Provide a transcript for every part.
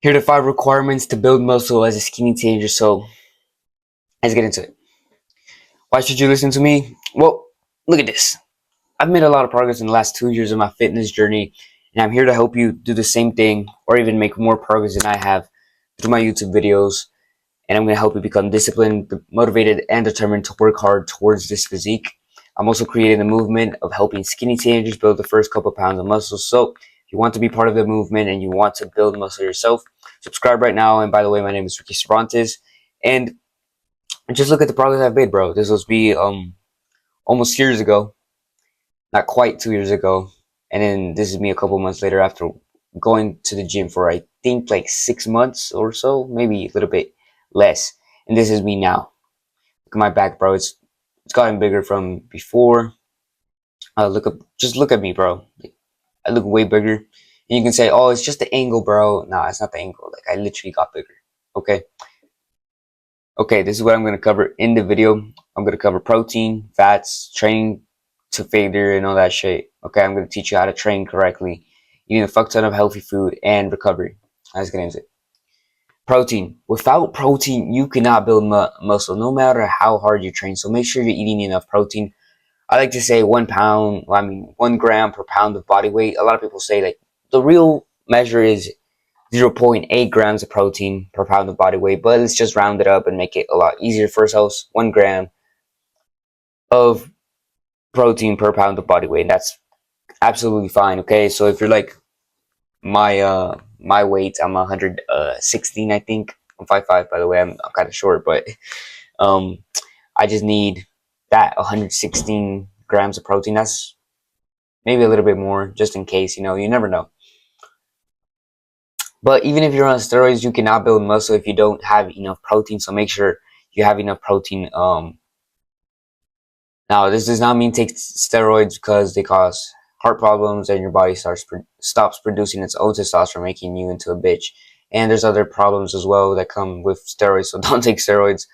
Here are the 5 requirements to build muscle as a skinny teenager. So let's get into it. Why should you listen to me? Well, look at this. I've made a lot of progress in the last 2 years of my fitness journey, and I'm here to help you do the same thing or even make more progress than I have through my YouTube videos. And I'm going to help you become disciplined, motivated, and determined to work hard towards this physique. I'm also creating a movement of helping skinny teenagers build the first couple pounds of muscle. So if you want to be part of the movement and you want to build muscle yourself, subscribe right now. And by the way, my name is Ricky Cervantes. And just look at the progress I've made, bro. This was me almost years ago, not quite 2 years ago. And then this is me a couple months later after going to the gym for I think like 6 months or so, maybe a little bit less. And this is me now. Look at my back, bro. It's gotten bigger from before. Just look at me, bro. I look way bigger. And you can say, "Oh, it's just the angle, bro." No, it's not the angle. Like I literally got bigger. Okay. Okay, this is what I'm going to cover in the video. I'm going to cover protein, fats, training to failure, and all that shit. Okay, I'm going to teach you how to train correctly, eating a fuck ton of healthy food, and recovery. Let's get into it. Protein. Without protein, you cannot build muscle, no matter how hard you train. So make sure you're eating enough protein. I like to say 1 pound, well, I mean 1 gram per pound of body weight. A lot of people say like the real measure is 0.8 grams of protein per pound of body weight, but let's just round it up and make it a lot easier for ourselves. 1 gram of protein per pound of body weight. That's absolutely fine. Okay, so if you're like my weight, I'm 116, I think. I'm 5'5", by the way. I'm kind of short, but um, I just need that 116 grams of protein. That's maybe a little bit more, just in case. You never know. But even if you're on steroids, you cannot build muscle if you don't have enough protein. So make sure you have enough protein. Now this does not mean take steroids because they cause heart problems and your body stops producing its own testosterone, making you into a bitch. And there's other problems as well that come with steroids. So don't take steroids.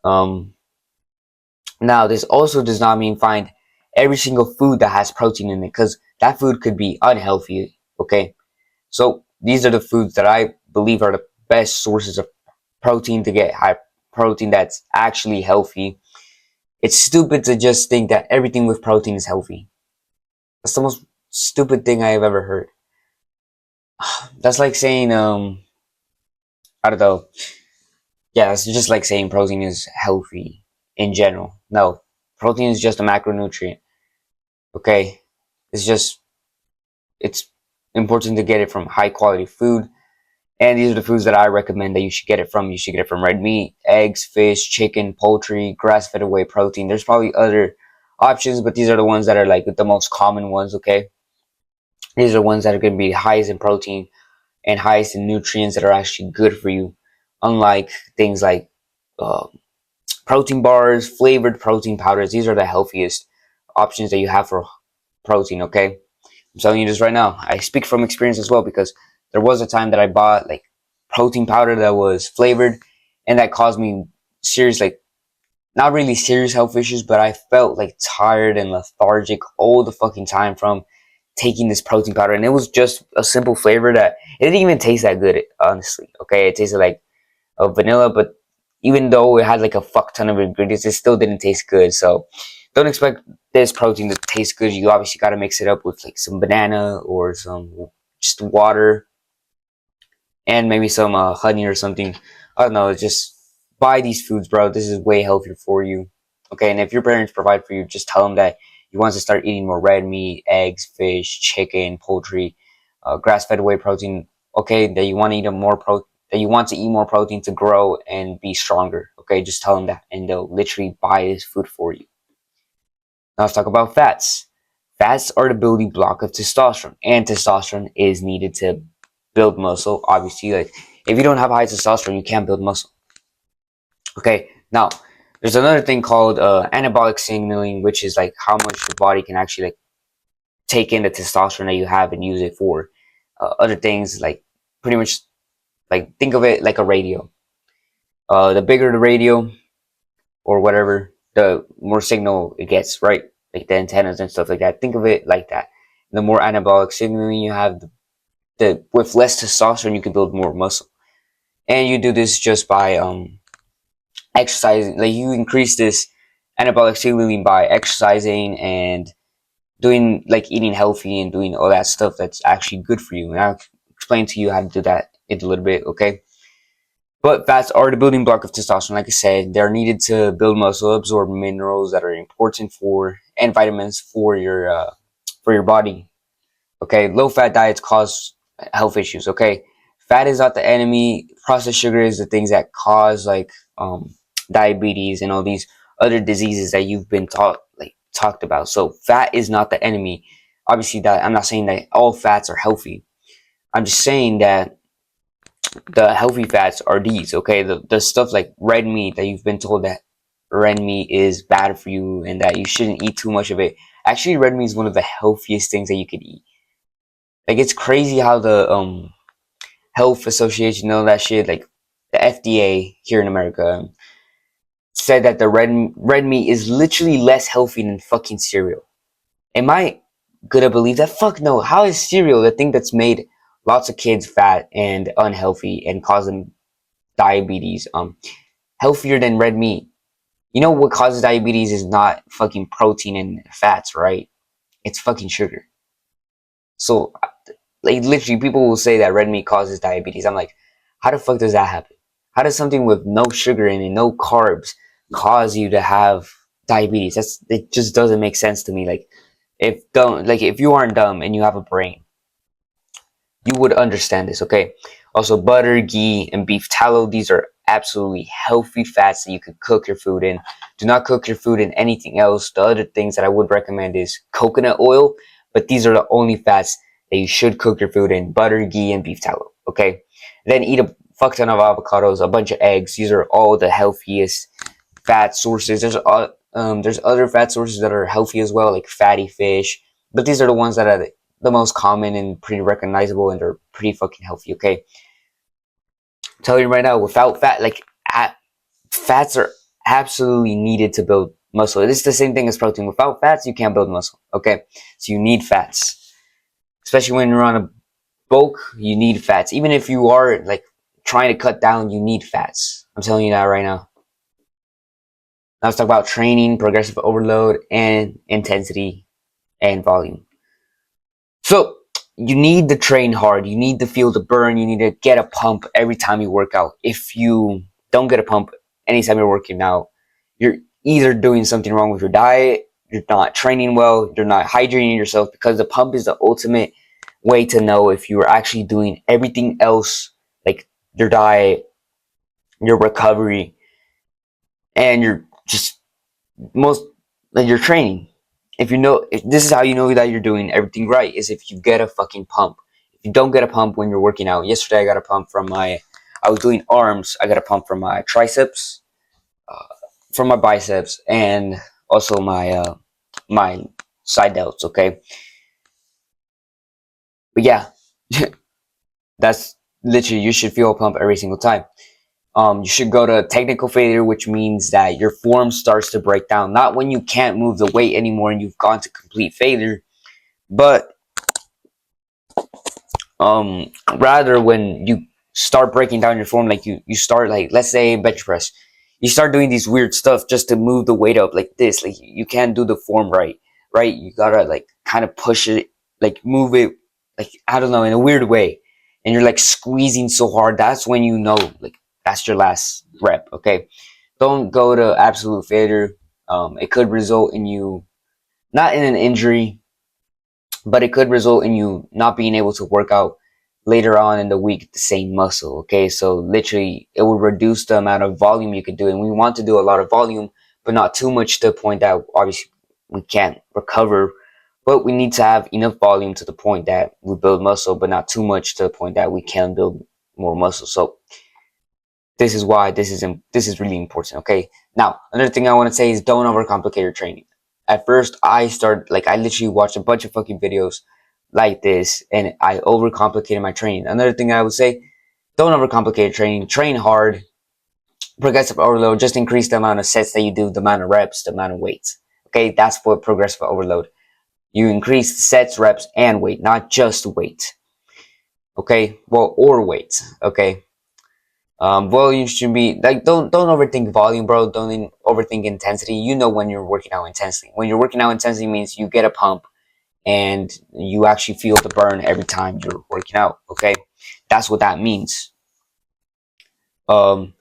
Um, Now this also does not mean find every single food that has protein in it because that food could be unhealthy. Okay. So these are the foods that I believe are the best sources of protein to get high protein that's actually healthy. It's stupid to just think that everything with protein is healthy. That's the most stupid thing I have ever heard. That's like saying I don't know. Yeah, it's just like saying protein is healthy in general. No, protein is just a macronutrient. Okay, it's just it's important to get it from high quality food. And these are the foods that I recommend that you should get it from. You should get it from red meat, eggs, fish, chicken, poultry, grass-fed whey protein. There's probably other options, but these are the ones that are like the most common ones, okay? These are ones that are going to be highest in protein and highest in nutrients that are actually good for you. Unlike things like uh, protein bars, flavored protein powders. These are the healthiest options that you have for protein, okay? I'm telling you this right now. I speak from experience as well because there was a time that I bought like protein powder that was flavored and that caused me serious, like not really serious health issues, but I felt like tired and lethargic all the fucking time from taking this protein powder. And it was just a simple flavor that it didn't even taste that good, honestly. Okay, it tasted like a vanilla, but even though it had like a fuck ton of ingredients, it still didn't taste good. So don't expect this protein to taste good. You obviously got to mix it up with like some banana or some just water and maybe some honey or something. I don't know. Just buy these foods, bro. This is way healthier for you. Okay, and if your parents provide for you, just tell them that you want to start eating more red meat, eggs, fish, chicken, poultry, grass-fed whey protein. Okay, that you want to eat that you want to eat more protein to grow and be stronger. Okay, just tell them that, and they'll literally buy this food for you. Now let's talk about fats. Fats are the building block of testosterone, and testosterone is needed to build muscle. Obviously, like if you don't have high testosterone, you can't build muscle. Okay, now there's another thing called anabolic signaling, which is like how much the body can actually like take in the testosterone that you have and use it for other things. Like pretty much, like think of it like a radio. The bigger the radio or whatever, the more signal it gets, right? Like the antennas and stuff like that. Think of it like that. The more anabolic signaling you have, with less testosterone, you can build more muscle. And you do this just by exercising. Like, you increase this anabolic ceiling by exercising and doing, like, eating healthy and doing all that stuff that's actually good for you. And I'll explain to you how to do that in a little bit, okay? But fats are the building block of testosterone. Like I said, they're needed to build muscle, absorb minerals that are important for, and vitamins for your body. Okay, low fat diets cause health issues. Okay, fat is not the enemy. Processed sugar is the things that cause, like, diabetes and all these other diseases that you've been talked about. So fat is not the enemy. Obviously, that I'm not saying that all fats are healthy. I'm just saying that the healthy fats are these. Okay, the stuff like red meat that you've been told that red meat is bad for you and that you shouldn't eat too much of it. Actually, red meat is one of the healthiest things that you could eat. Like, it's crazy how the health association and all that shit, like the FDA here in America, said that the red meat is literally less healthy than fucking cereal. Am I gonna believe that? Fuck no. How is cereal, the thing that's made lots of kids fat and unhealthy and causing diabetes, healthier than red meat? You know what causes diabetes is not fucking protein and fats, right? It's fucking sugar. So, like, literally, people will say that red meat causes diabetes. I'm like, how the fuck does that happen? How does something with no sugar in it, no carbs, cause you to have diabetes? It just doesn't make sense to me. Like, if you aren't dumb and you have a brain, you would understand this, okay? Also, butter, ghee, and beef tallow, these are absolutely healthy fats that you could cook your food in. Do not cook your food in anything else. The other things that I would recommend is coconut oil, but these are the only fats that you should cook your food in: butter, ghee, and beef tallow, okay? Then eat a fuck ton of avocados, a bunch of eggs. These are all the healthiest fat sources. There's other fat sources that are healthy as well, like fatty fish, but these are the ones that are the most common and pretty recognizable, and they're pretty fucking healthy, okay? I'm telling you right now, without fat, like, fats are absolutely needed to build muscle. It is the same thing as protein. Without fats, you can't build muscle, okay? So you need fats, especially when you're on a bulk. You need fats. Even if you are, like, trying to cut down, you need fats. I'm telling you that right now. Now let's talk about training, progressive overload, and intensity and volume. So you need to train hard. You need to feel the burn. You need to get a pump every time you work out. If you don't get a pump anytime you're working out, you're either doing something wrong with your diet, you're not training well, you're not hydrating yourself, because the pump is the ultimate way to know if you are actually doing everything else, like your diet, your recovery, and you're just most like your training. If this is how you know that you're doing everything right, is if you get a fucking pump. If you don't get a pump when you're working out, yesterday I got a pump I was doing arms, I got a pump from my triceps, from my biceps, and also my side delts, okay? But yeah, that's literally, you should feel a pump every single time. You should go to technical failure, which means that your form starts to break down. Not when you can't move the weight anymore and you've gone to complete failure, but rather when you start breaking down your form. Like, you start, like, let's say bench press, you start doing these weird stuff just to move the weight up like this. Like, you can't do the form right. You gotta, like, kind of push it, like, move it, like, I don't know, in a weird way, and you're, like, squeezing so hard. That's when you know, like, that's your last rep, okay? Don't go to absolute failure. It could result in you not in an injury, but it could result in you not being able to work out later on in the week the same muscle, okay? So literally, it will reduce the amount of volume you could do, and we want to do a lot of volume, but not too much to the point that obviously we can't recover. But we need to have enough volume to the point that we build muscle, but not too much to the point that we can build more muscle. So this is why this is really important, okay? Now, another thing I want to say is, don't overcomplicate your training. At first, I literally watched a bunch of fucking videos like this, and I overcomplicated my training. Another thing I would say, don't overcomplicate your training. Train hard. Progressive overload, just increase the amount of sets that you do, the amount of reps, the amount of weights. Okay, that's for progressive overload. You increase the sets, reps, and weight, not just weight. Okay, well, or weight. Okay, volume should be like, don't overthink volume, bro. Don't overthink intensity. You know when you're working out intensely. When you're working out intensely means you get a pump and you actually feel the burn every time you're working out. Okay, that's what that means. Um,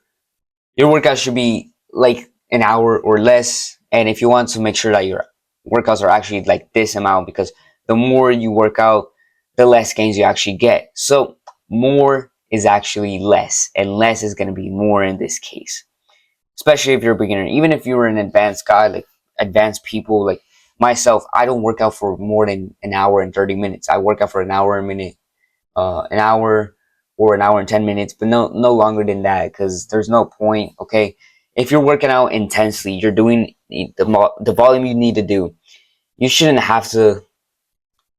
your workout should be like an hour or less, and if you want to make sure that your workouts are actually like this amount, because the more you work out, the less gains you actually get. So more is actually less, and less is going to be more in this case, especially if you're a beginner. Even if you're an advanced guy, like advanced people like myself, I don't work out for more than an hour and 30 minutes. I work out for an hour a minute, an hour or an hour and 10 minutes, but no longer than that, because there's no point. Okay, if you're working out intensely, you're doing the volume you need to do, you shouldn't have to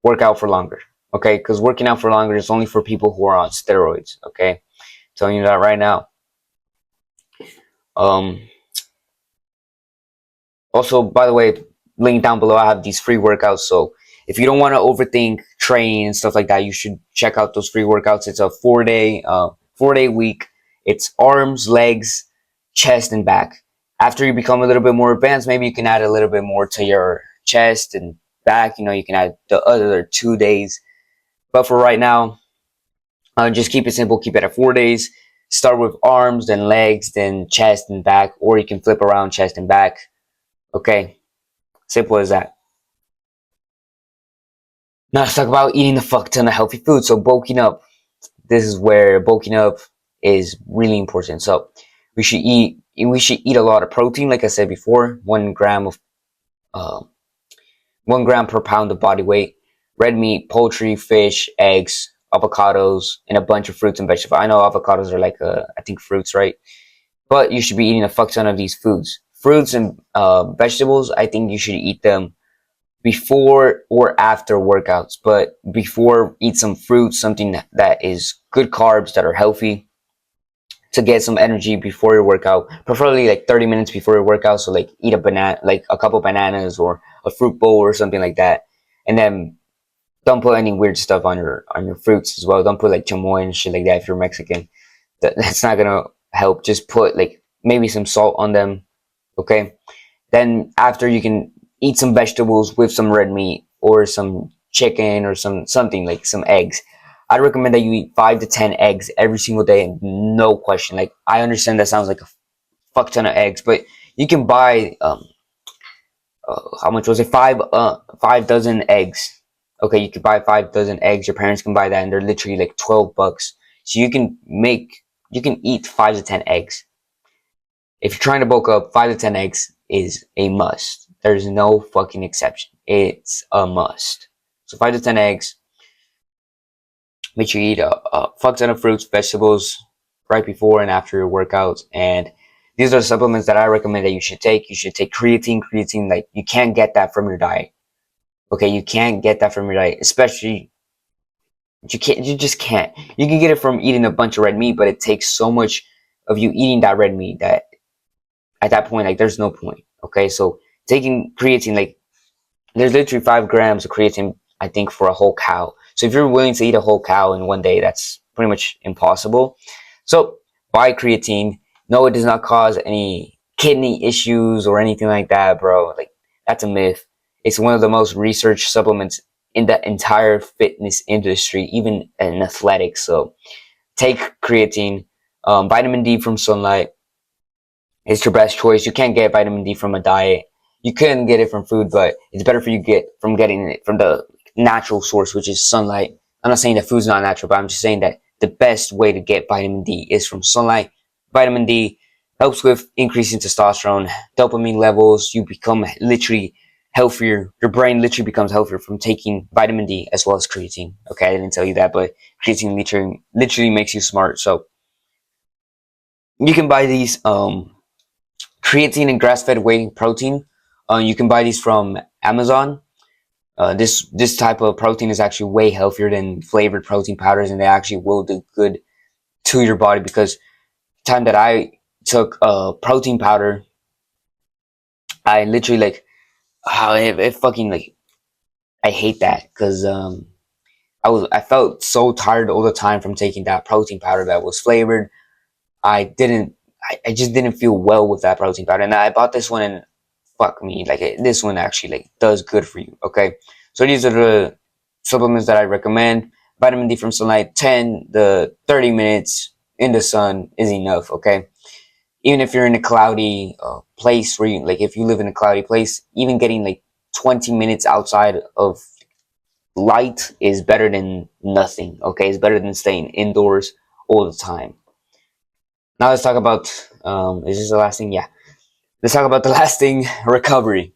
work out for longer. Okay, because working out for longer is only for people who are on steroids. Okay, I'm telling you that right now. um Also, by the way, link down below, I have these free workouts. So if you don't want to overthink training and stuff like that, you should check out those free workouts. It's a 4-day week. It's arms, legs, chest, and back. After you become a little bit more advanced, maybe you can add a little bit more to your chest and back. You know, you can add the other 2 days. But for right now, just keep it simple. Keep it at 4 days. Start with arms, then legs, then chest and back, or you can flip around chest and back. Okay, simple as that. Now let's talk about eating a fuck ton of healthy food. So bulking up. This is where bulking up is really important. So we should eat a lot of protein, like I said before. 1 gram of uh, 1 gram per pound of body weight. Red meat, poultry, fish, eggs, avocados, and a bunch of fruits and vegetables. I know avocados are like I think fruits, right? But you should be eating a fuck ton of these foods. Fruits and vegetables, I think you should eat them before or after workouts. But before, eat some fruits, something that is good carbs that are healthy, to get some energy before your workout, preferably like 30 minutes before your workout. So like eat a banana, like a couple bananas or a fruit bowl or something like that. And then don't put any weird stuff on your fruits as well. Don't put like chamoy and shit like that if you're Mexican. That's not gonna help. Just put like maybe some salt on them. Okay, then after, you can eat some vegetables with some red meat or some chicken or something like some eggs. I'd recommend that you eat 5 to 10 eggs every single day, and no question. Like, I understand that sounds like a fuck ton of eggs, but you can buy how much was it? 5 dozen eggs. Okay, you could buy 5 dozen eggs. Your parents can buy that, and they're literally like $12. So you can eat 5 to 10 eggs. If you're trying to bulk up, 5 to 10 eggs is a must. There's no fucking exception. It's a must. So 5 to 10 eggs. Make sure you eat a fuck ton of fruits, vegetables right before and after your workouts. And these are the supplements that I recommend that you should take. You should take creatine. Creatine, like, you can't get that from your diet. Okay, you can't get that from your diet, especially you just can't. You can get it from eating a bunch of red meat, but it takes so much of you eating that red meat that at that point, like, there's no point. Okay, so taking creatine, like, there's literally 5 grams of creatine, I think, for a whole cow. So if you're willing to eat a whole cow in one day, that's pretty much impossible. So buy creatine. No, it does not cause any kidney issues or anything like that, bro. Like, that's a myth. It's one of the most researched supplements in the entire fitness industry, even in athletics. So take creatine. Vitamin D from sunlight is your best choice. You can't get vitamin D from a diet. You can get it from food, but it's better for you getting it from the natural source, which is sunlight. I'm not saying that food's not natural, but I'm just saying that the best way to get vitamin D is from sunlight. Vitamin D helps with increasing testosterone, dopamine levels. You become literally healthier. Your brain literally becomes healthier from taking vitamin D as well as creatine. Okay, I didn't tell you that, but creatine literally makes you smart. So you can buy these creatine and grass-fed whey protein. You can buy these from Amazon. This type of protein is actually way healthier than flavored protein powders, and they actually will do good to your body. Because the time that I took protein powder, I literally, like, how it fucking, like, I hate that, because I felt so tired all the time from taking that protein powder that was flavored. I just didn't feel well with that protein powder, and I bought this one, and fuck me, like this one actually like does good for you. Okay, so these are the supplements that I recommend. Vitamin D from sunlight, 10 the 30 minutes in the sun is enough. Okay, even if you're in a cloudy place where you like, if you live in a cloudy place, even getting like 20 minutes outside of light is better than nothing. Okay, it's better than staying indoors all the time. Now let's talk about is this the last thing? Yeah, let's talk about the last thing, recovery.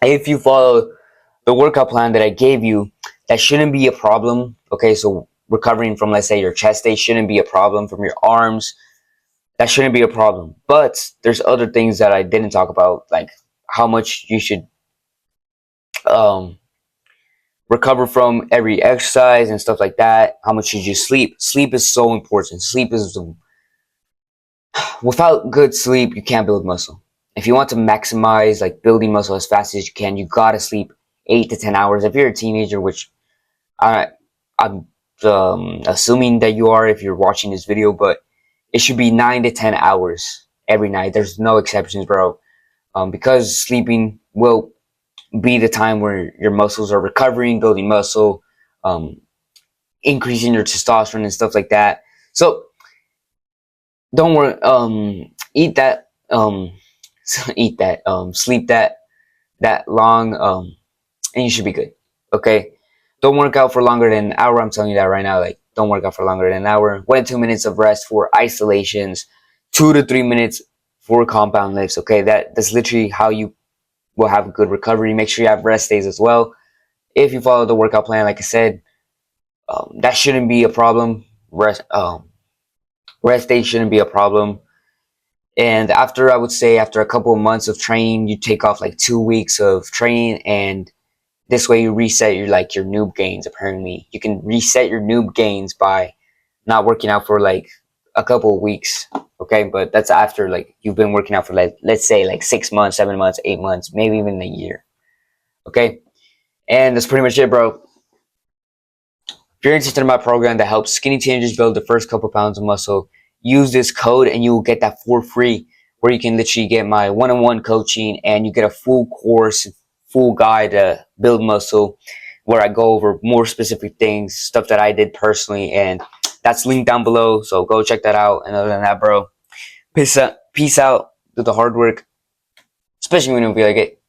If you follow the workout plan that I gave you, that shouldn't be a problem. Okay, so recovering from, let's say, your chest day shouldn't be a problem. From your arms, that shouldn't be a problem. But there's other things that I didn't talk about, like how much you should um, recover from every exercise and stuff like that. How much should you sleep? Sleep is so important. Sleep is without good sleep, you can't build muscle. If you want to maximize like building muscle as fast as you can, you gotta sleep 8 to 10 hours. If you're a teenager, which I'm assuming that you are if you're watching this video, but it should be 9 to 10 hours every night. There's no exceptions, bro. Because sleeping will be the time where your muscles are recovering, building muscle, um, increasing your testosterone and stuff like that. So don't worry. Eat that. Eat that. Sleep that long. And you should be good. Okay. Don't work out for longer than an hour. I'm telling you that right now. Like, don't work out for longer than an hour. 1 to 2 minutes of rest for isolations. 2 to 3 minutes for compound lifts. Okay, that's literally how you will have a good recovery. Make sure you have rest days as well. If you follow the workout plan, like I said, that shouldn't be a problem. Rest days shouldn't be a problem. And after, I would say, after a couple of months of training, you take off like 2 weeks of training, and this way you reset your your noob gains. Apparently, you can reset your noob gains by not working out for like a couple of weeks. Okay, but that's after like you've been working out for like, let's say, like 6 months, 7 months, 8 months, maybe even a year. Okay, and that's pretty much it, bro. If you're interested in my program that helps skinny teenagers build the first couple pounds of muscle, use this code and you will get that for free, where you can literally get my one-on-one coaching and you get a full course, full guide to build muscle, where I go over more specific things, stuff that I did personally, and that's linked down below, so go check that out. And other than that, bro, peace out, do the hard work, especially when you feel like it.